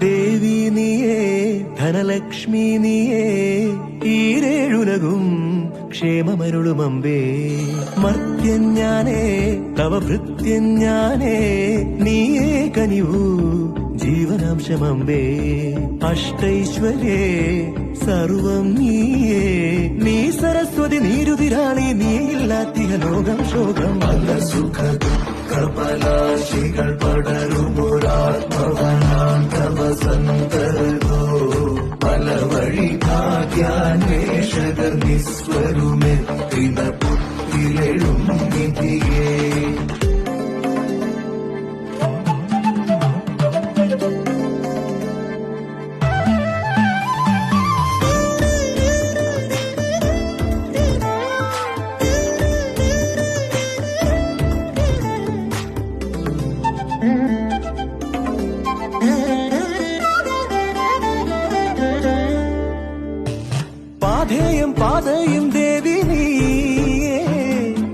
ദേവി നീയേ ധനലക്ഷ്മി നീയേ ഈരേഴുലകും ക്ഷേമമരുളുമമ്പേ മർത്യൻ ഞാനേ തവ ഭൃത്യൻ ഞാനേ നീയേ കനിവൂ ജീവനാംശമമ്പേ അഷ്ടൈശ്വര്യേ സർവം നീയേ നീ സരസ്വതി നീരുതിരാളി നീയില്ലാത്തിയ ലോകം ശോകം പല സുഖ ദുഃഖപലാശികൾ പടരുമൊരാത്മവനാന്തവസന്തരോ പല വഴി ഭാഗ്യാന്വേഷകർ നിസ്വരുമെത്തിന പുത്തിലെഴും നിധിയേ പാധേയം പാതയും ദേവി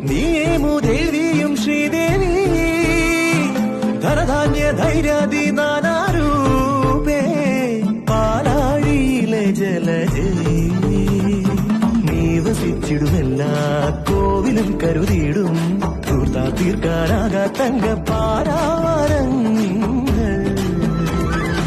നീയേമു ദേവിയും ശ്രീദേവി ധനധാന്യ ധൈര്യാദി നാനാരൂപേ പാലാഴിയിലെ ജലജേ നീ വസിച്ചിടുമെല്ലാ കോവിലും കരുതിയിടും തീർക്കാനാകാ തങ്ക പാരാവാരങ്ങൾ